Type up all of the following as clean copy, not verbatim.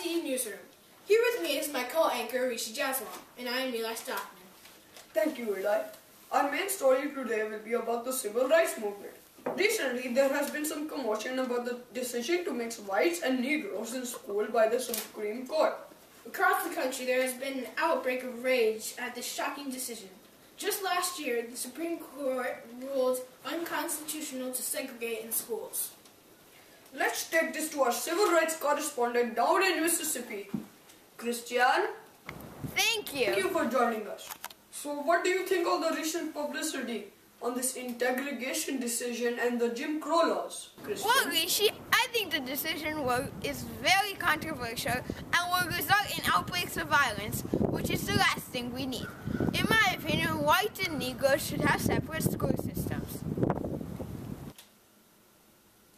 SE Newsroom. Here with me is my co-anchor Rishi Jaswal, and I am Eli Stockman. Thank you, Eli. Our main story today will be about the civil rights movement. Recently, there has been some commotion about the decision to mix whites and Negroes in school by the Supreme Court. Across the country, there has been an outbreak of rage at this shocking decision. Just last year, the Supreme Court ruled unconstitutional to segregate in schools. Let's take this to our civil rights correspondent down in Mississippi. Christian, Thank you. thank you for joining us. So what do you think of the recent publicity on this integration decision and the Jim Crow laws, Christian? Well, Rishi, I think the decision is very controversial and will result in outbreaks of violence, which is the last thing we need. In my opinion, whites and Negroes should have separate school systems.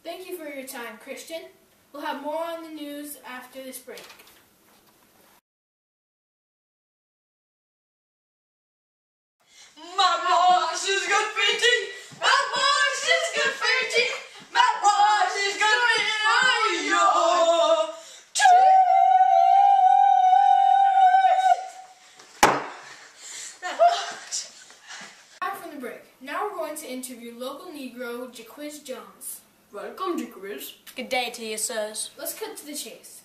Thank you for your time, Christian. We'll have more on the news after this break. My wash is good for your teeth. My wash is good for your teeth. My wash is good for your teeth. Back from the break. Now we're going to interview local Negro Jaquiz Jones. Welcome, Jaquiz. Good day to you, sirs. Let's cut to the chase.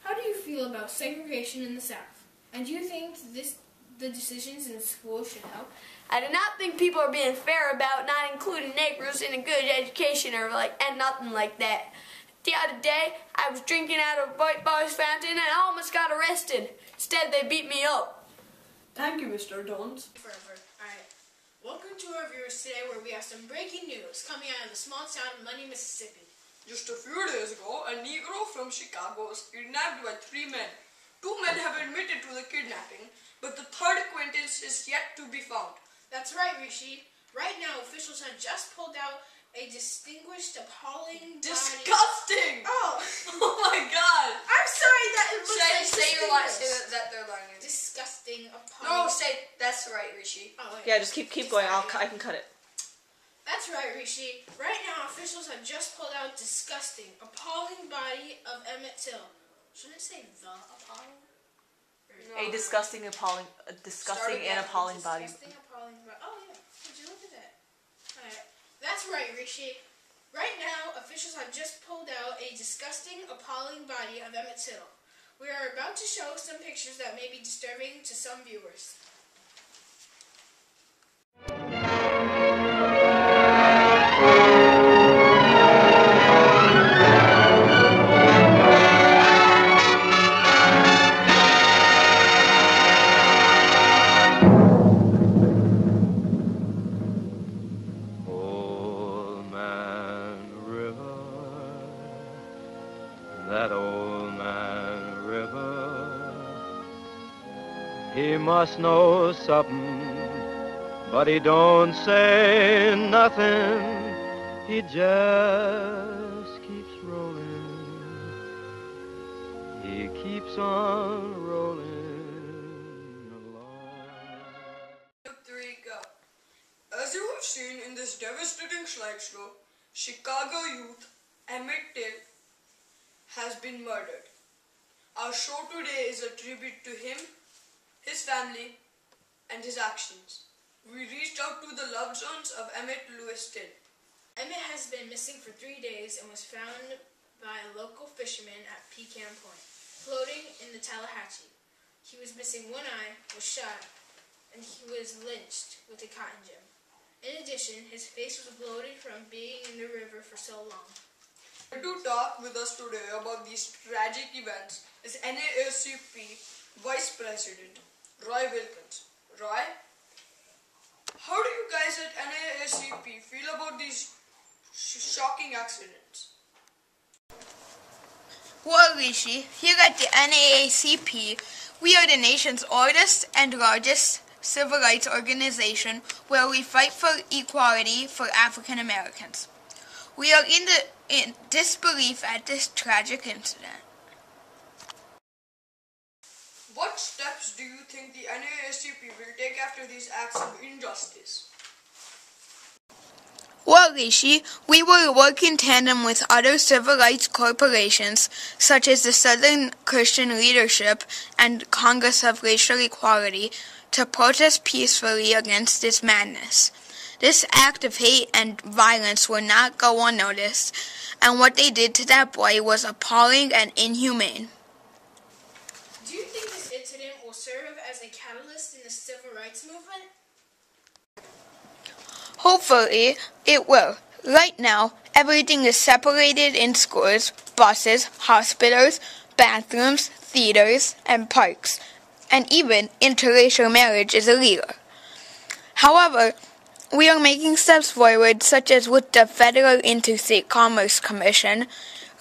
How do you feel about segregation in the South? And do you think the decisions in school should help? I do not think people are being fair about not including Negroes in a good education and nothing like that. The other day, I was drinking out of a White Boy's fountain and I almost got arrested. Instead, they beat me up. Thank you, Mr. Jones. Forever. Alright. Welcome to our viewers today where we have some breaking news coming out of the small town of Money, Mississippi. Just a few days ago, a Negro from Chicago was kidnapped by 3 men. 2 men have admitted to the kidnapping, but the third acquaintance is yet to be found. That's right, Rishi. Right now, officials have just pulled out a distinguished, appalling Disgusting! Oh! Oh my God! I'm sorry that it looks like Say your line. distinguished. Say that third line. Disgusting, appalling. No, say that's right, Rishi. Oh, wait. Yeah, just keep going. Sorry. I can cut it. That's right, Rishi. Right now, officials have just pulled out disgusting, appalling body of Emmett Till. Shouldn't it say the appalling? A disgusting and appalling body. Disgusting, appalling body. Oh yeah, would you look at that? Alright, that's right, Rishi. Right now, officials have just pulled out a disgusting, appalling body of Emmett Till. We are about to show some pictures that may be disturbing to some viewers. That old man river, he must know something, but he don't say nothing. He just keeps rolling. He keeps on rolling along. 3, go. As you have seen in this devastating slideshow, Chicago youth Emmett Till has been murdered. Our show today is a tribute to him, his family, and his actions. We reached out to the loved ones of Emmett Louis Till. Emmett has been missing for 3 days and was found by a local fisherman at Pecan Point, floating in the Tallahatchie. He was missing one eye, was shot, and he was lynched with a cotton gin. In addition, his face was bloated from being in the river for so long. To talk with us today about these tragic events is NAACP Vice President Roy Wilkins. Roy, how do you guys at NAACP feel about these shocking accidents? Well, Rishi, here at the NAACP, we are the nation's oldest and largest civil rights organization where we fight for equality for African Americans. We are in disbelief at this tragic incident. What steps do you think the NAACP will take after these acts of injustice? Well, Well, Rishi, we will work in tandem with other civil rights corporations, such as the Southern Christian Leadership and Congress of Racial Equality, to protest peacefully against this madness. This act of hate and violence will not go unnoticed, and what they did to that boy was appalling and inhumane. Do you think this incident will serve as a catalyst in the civil rights movement? Hopefully, it will. Right now, everything is separated in schools, buses, hospitals, bathrooms, theaters, and parks, and even interracial marriage is illegal. However, we are making steps forward, such as with the Federal Interstate Commerce Commission,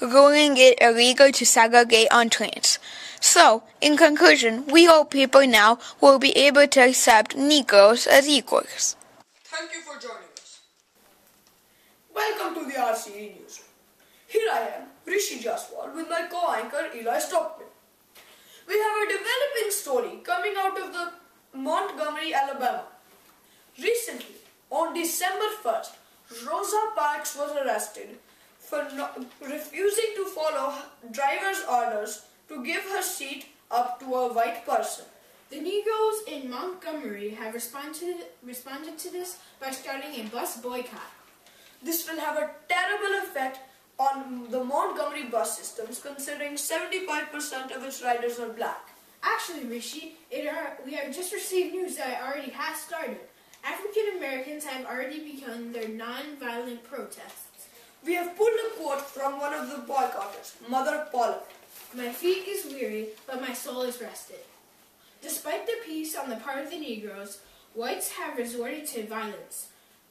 ruling it illegal to segregate on trains. So, in conclusion, we hope people now will be able to accept Negroes as equals. Thank you for joining us. Welcome to the RCE News. Here I am, Rishi Jaswal, with my co-anchor Eli Stockman. We have a developing story coming out of the Montgomery, Alabama. Recently, on December 1st, Rosa Parks was arrested for refusing to follow driver's orders to give her seat up to a white person. The Negroes in Montgomery have responded to this by starting a bus boycott. This will have a terrible effect on the Montgomery bus systems, considering 75% of its riders are black. Actually, Rishi, we have just received news that it already has started. African Americans have already begun their non-violent protests. We have pulled a quote from one of the boycotters, Mother Pollock. My feet is weary, but my soul is rested. Despite the peace on the part of the Negroes, whites have resorted to violence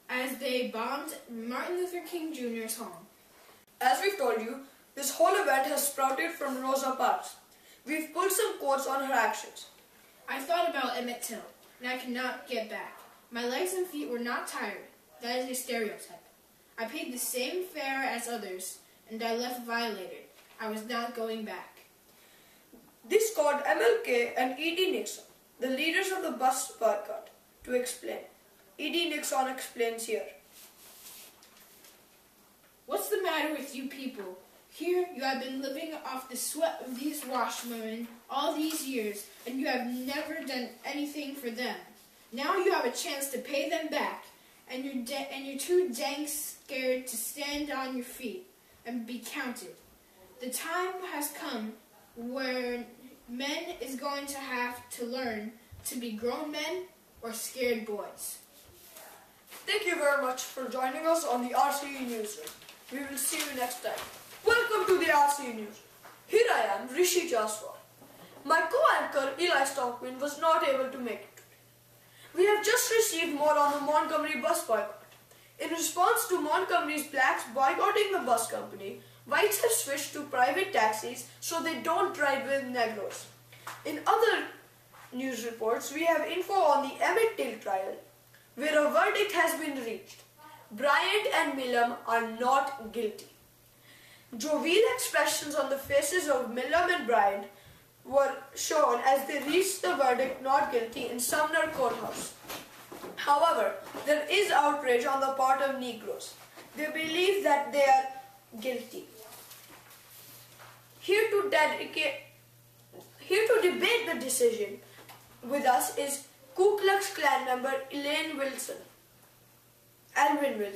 as they bombed Martin Luther King Jr.'s home. As we've told you, this whole event has sprouted from Rosa Parks. We've pulled some quotes on her actions. I thought about Emmett Till, and I could not get back. My legs and feet were not tired. That is a stereotype. I paid the same fare as others, and I left violated. I was not going back. This called MLK and E.D. Nixon, the leaders of the bus boycott, to explain. E.D. Nixon explains here. What's the matter with you people? Here you have been living off the sweat of these washwomen all these years, and you have never done anything for them. Now you have a chance to pay them back, and you're too dang scared to stand on your feet and be counted. The time has come where men is going to have to learn to be grown men or scared boys. Thank you very much for joining us on the RCE Newsroom. We will see you next time. Welcome to the RCE News. Here I am, Rishi Jaswal. My co-anchor Eli Stockman was not able to make it today. We have just received more on the Montgomery bus boycott. In response to Montgomery's blacks boycotting the bus company, whites have switched to private taxis so they don't ride with Negroes. In other news reports, we have info on the Emmett Till trial, where a verdict has been reached. Bryant and Milam are not guilty. Jovial expressions on the faces of Milam and Bryant were shown as they reached the verdict not guilty in Sumner Courthouse. However, there is outrage on the part of Negroes. They believe that they are guilty. Here to debate the decision with us is Ku Klux Klan member Alvin Wilson. Alvin.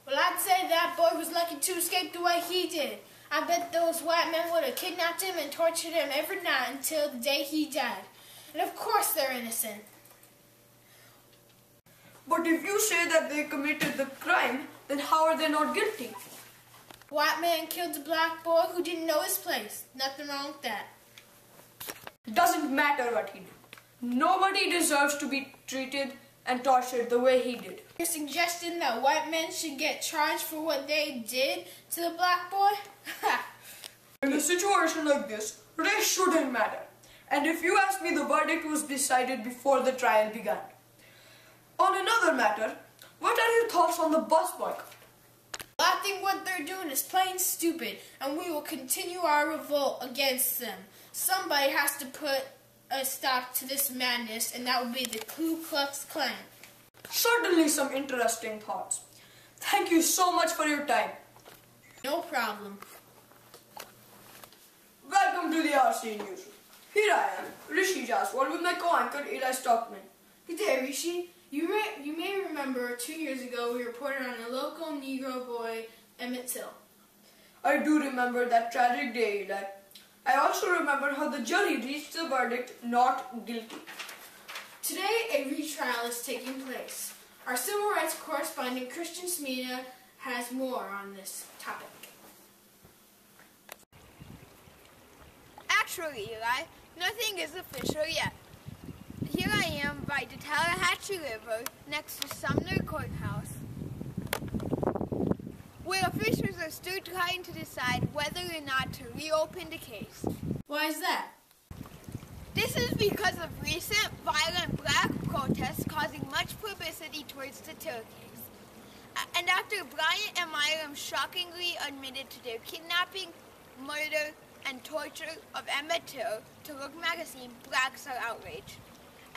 Well, I'd say that boy was lucky to escape the way he did. I bet those white men would have kidnapped him and tortured him every night until the day he died. And of course they're innocent. But if you say that they committed the crime, then how are they not guilty? White man killed a black boy who didn't know his place. Nothing wrong with that. Doesn't matter what he did. Nobody deserves to be treated and tortured the way he did. You're suggesting that white men should get charged for what they did to the black boy? In a situation like this, race shouldn't matter. And if you ask me, the verdict was decided before the trial began. On another matter, what are your thoughts on the bus boycott? I think what they're doing is plain stupid, and we will continue our revolt against them. Somebody has to put a stop to this madness, and that would be the Ku Klux Klan. Certainly some interesting thoughts. Thank you so much for your time. No problem. Welcome to the RC News. Here I am, Rishi Jaswal, with my co-anchor Eli Stockman. Good day, Rishi. You may remember 2 years ago we reported on a local Negro boy, Emmett Till. I do remember that tragic day, Eli. I also remember how the jury reached the verdict not guilty. Today, a retrial is taking place. Our civil rights correspondent, Christian Smina, has more on this topic. Actually, Eli, nothing is official yet. Here I am by the Tallahatchie River next to Sumner Courthouse, where officials are still trying to decide whether or not to reopen the case. Why is that? This is because of recent violent black protests causing much publicity towards the Till case. And after Bryant and Milam shockingly admitted to their kidnapping, murder, and torture of Emmett Till to Look magazine, blacks are outraged.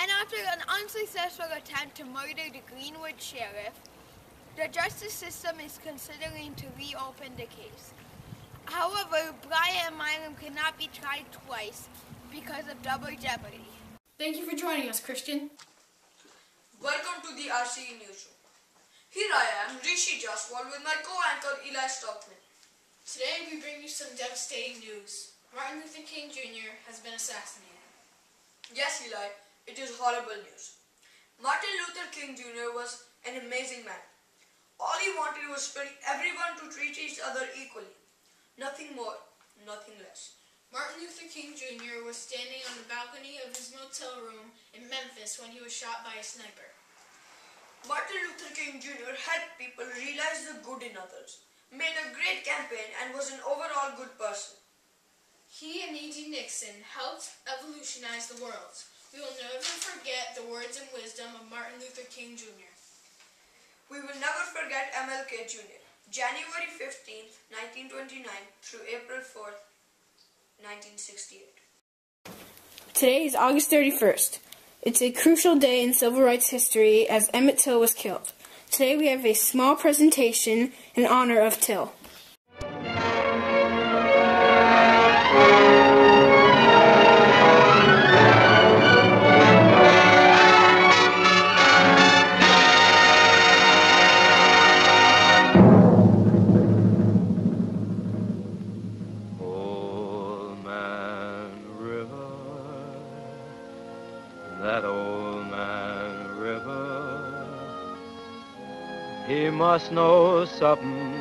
And after an unsuccessful attempt to murder the Greenwood sheriff, the justice system is considering to reopen the case. However, Bryant and Milam cannot be tried twice because of double jeopardy. Thank you for joining us, Christian. Welcome to the RCE Newsroom. Here I am, Rishi Jaswal, with my co-anchor Eli Stockman. Today we bring you some devastating news. Martin Luther King Jr. has been assassinated. Yes, Eli, it is horrible news. Martin Luther King Jr. was an amazing man. All he wanted was for everyone to treat each other equally. Nothing more, nothing less. Martin Luther King Jr. was standing on the balcony of his motel room in Memphis when he was shot by a sniper. Martin Luther King Jr. helped people realize the good in others, made a great campaign, and was an overall good person. He and E.G. Nixon helped evolutionize the world. We will never forget the words and wisdom of Martin Luther King Jr. We will never forget MLK Jr. January 15th, 1929 through April 4th, 1968. Today is August 31st. It's a crucial day in civil rights history as Emmett Till was killed. Today we have a small presentation in honor of Till. That old man river, he must know something